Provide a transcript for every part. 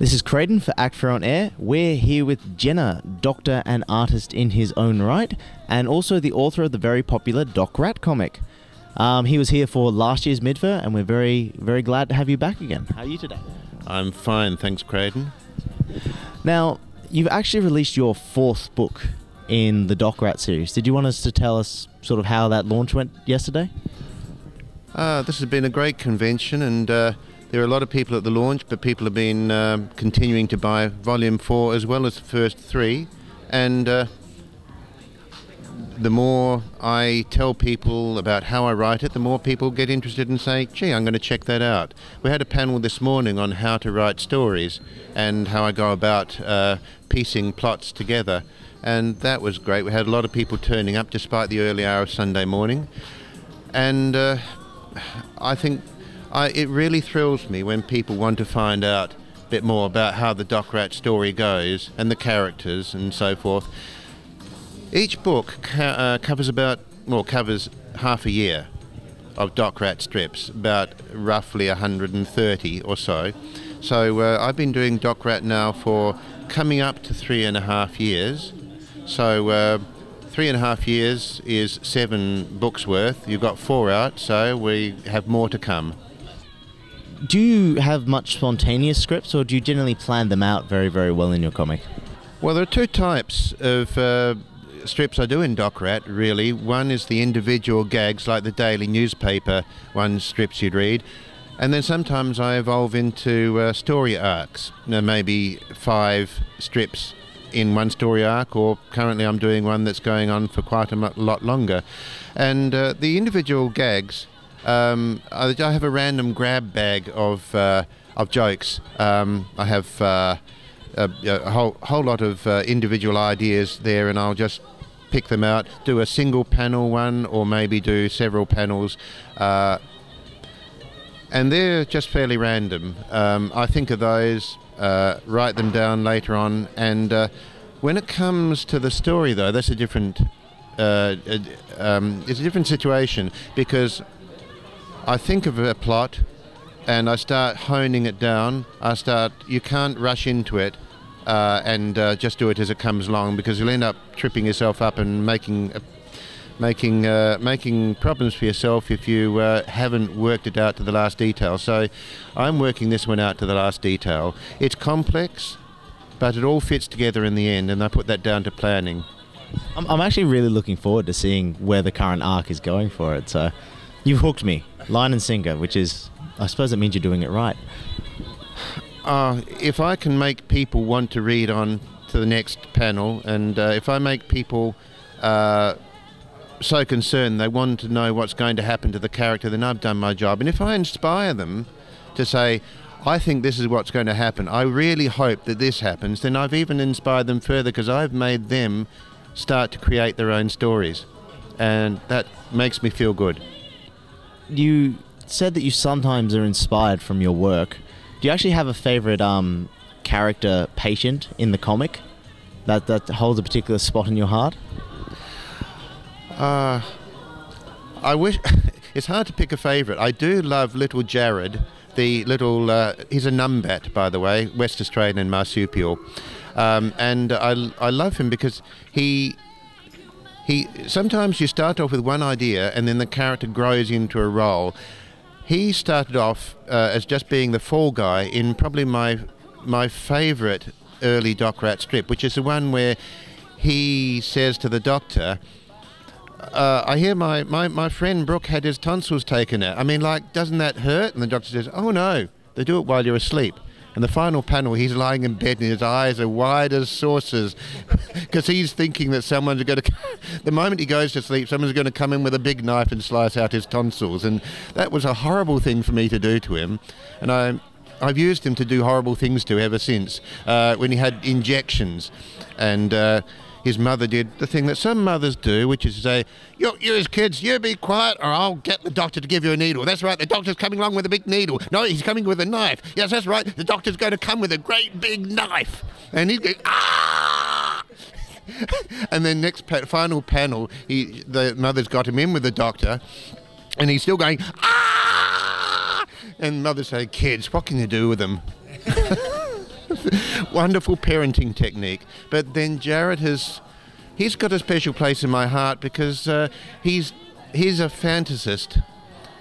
This is Kraden for ACTfur On-Air. We're here with Jenner, doctor and artist in his own right, and also the author of the very popular Doc Rat comic. He was here for last year's Midfur, and we're very, very glad to have you back again. How are you today? I'm fine, thanks, Kraden. Now, you've actually released your fourth book in the Doc Rat series. Did you want us to tell us sort of how that launch went yesterday? This has been a great convention, and there are a lot of people at the launch, but people have been continuing to buy Volume 4 as well as the first 3. And the more I tell people about how I write it, the more people get interested and say, gee, I'm going to check that out. We had a panel this morning on how to write stories and how I go about piecing plots together. And that was great. We had a lot of people turning up despite the early hour of Sunday morning. And I think it really thrills me when people want to find out a bit more about how the Doc Rat story goes and the characters and so forth. Each book covers half a year of Doc Rat strips, about roughly 130 or so. So I've been doing Doc Rat now for coming up to 3.5 years. So 3.5 years is 7 books worth. You've got 4 out, so we have more to come. Do you have much spontaneous scripts, or do you generally plan them out very, very well in your comic? Well, there are 2 types of strips I do in Doc Rat, really. One is the individual gags, like the daily newspaper strips you'd read. And then sometimes I evolve into story arcs. Maybe 5 strips in one story arc, or currently I'm doing one that's going on for quite a lot longer. And the individual gags, I have a random grab bag of jokes. I have a whole lot of individual ideas there, and I'll just pick them out, do a single panel one, or maybe do several panels, and they're just fairly random. I think of those, write them down later on, and when it comes to the story, though, that's a different it's a different situation, because I think of a plot and I start honing it down. You can't rush into it and just do it as it comes along, because you'll end up tripping yourself up and making problems for yourself if you haven't worked it out to the last detail. So I'm working this one out to the last detail. It's complex, but it all fits together in the end, and I put that down to planning. I'm actually really looking forward to seeing where the current arc is going for it. So you've hooked me, line and sinker, which is, I suppose it means you're doing it right. If I can make people want to read on to the next panel, and if I make people so concerned they want to know what's going to happen to the character, then I've done my job. And if I inspire them to say, I think this is what's going to happen, I really hope that this happens, then I've even inspired them further, because I've made them start to create their own stories. And that makes me feel good. You said that you sometimes are inspired from your work. Do you actually have a favorite character patient in the comic that holds a particular spot in your heart? I wish it's hard to pick a favorite. I do love little Jared, the little he's a numbat, by the way, West Australian marsupial, and I love him because he sometimes you start off with one idea and then the character grows into a role. He started off as just being the fall guy in probably my favourite early Doc Rat strip, which is the one where he says to the doctor, I hear my friend Brooke had his tonsils taken out. I mean, like, doesn't that hurt? And the doctor says, oh no, they do it while you're asleep. And the final panel, he's lying in bed and his eyes are wide as saucers, because he's thinking that someone's going to, the moment he goes to sleep, someone's going to come in with a big knife and slice out his tonsils. And that was a horrible thing for me to do to him. And I've used him to do horrible things to ever since, when he had injections. And his mother did the thing that some mothers do, which is to say, you as kids, you be quiet or I'll get the doctor to give you a needle. That's right, the doctor's coming along with a big needle. No, he's coming with a knife. Yes, that's right, the doctor's going to come with a great big knife. And he's going, ah! And then final panel, the mother's got him in with the doctor, and he's still going, ah! And mother's saying, kids, what can you do with them? Wonderful parenting technique. But then Jared he's got a special place in my heart because he's a fantasist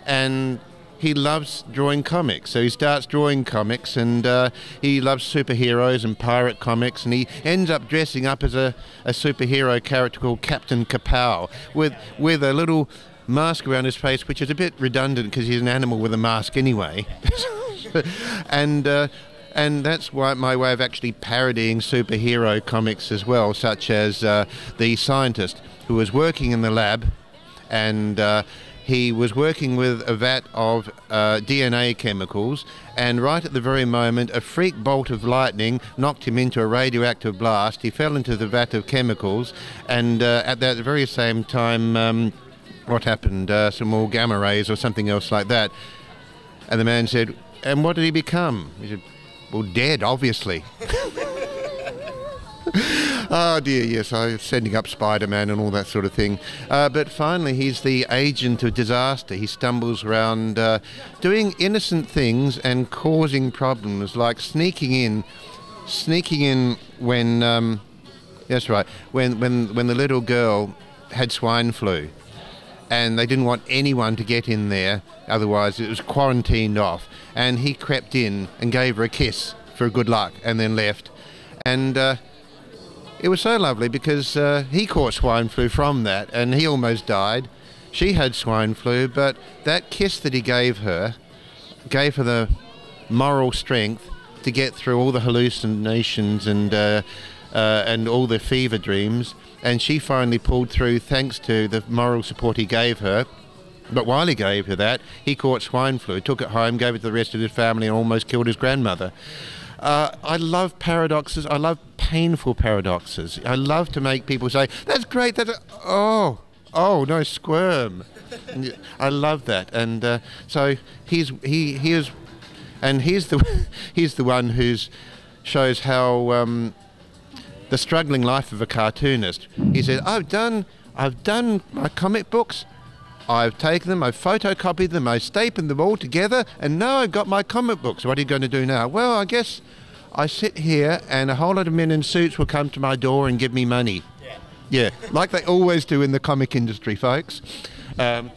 and he loves drawing comics. So he starts drawing comics and he loves superheroes and pirate comics, and he ends up dressing up as a superhero character called Captain Kapow with a little mask around his face, which is a bit redundant because he's an animal with a mask anyway. And that's why my way of actually parodying superhero comics as well, such as the scientist who was working in the lab, and he was working with a vat of DNA chemicals, and right at the very moment a freak bolt of lightning knocked him into a radioactive blast. He fell into the vat of chemicals, and at that very same time, what happened? Some more gamma rays or something else like that. And the man said, "And what did he become?" He said, "Well, dead, obviously." Oh dear, yes, I was sending up Spider-Man and all that sort of thing. But finally, he's the agent of disaster. He stumbles around doing innocent things and causing problems, like sneaking in when, that's right, when the little girl had swine flu. And they didn't want anyone to get in there, otherwise it was quarantined off. And he crept in and gave her a kiss for good luck and then left. And it was so lovely because he caught swine flu from that and he almost died. She had swine flu, but that kiss that he gave her the moral strength to get through all the hallucinations and all the fever dreams. And she finally pulled through thanks to the moral support he gave her. But while he gave her that, he caught swine flu, took it home, gave it to the rest of his family, and almost killed his grandmother. I love paradoxes. I love painful paradoxes. I love to make people say, "That's great, oh, no, squirm." I love that. And so he's the one who shows how the struggling life of a cartoonist. He said, I've done my comic books, I've taken them, I've photocopied them, I've stapled them all together, and now I've got my comic books. What are you going to do now? Well, I guess I sit here and a whole lot of men in suits will come to my door and give me money. Yeah, like they always do in the comic industry, folks. And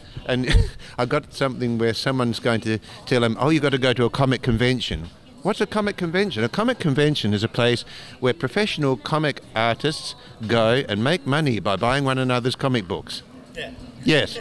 I've got something where someone's going to tell him, "Oh, you've got to go to a comic convention." What's a comic convention? A comic convention is a place where professional comic artists go and make money by buying one another's comic books. Yeah. Yes.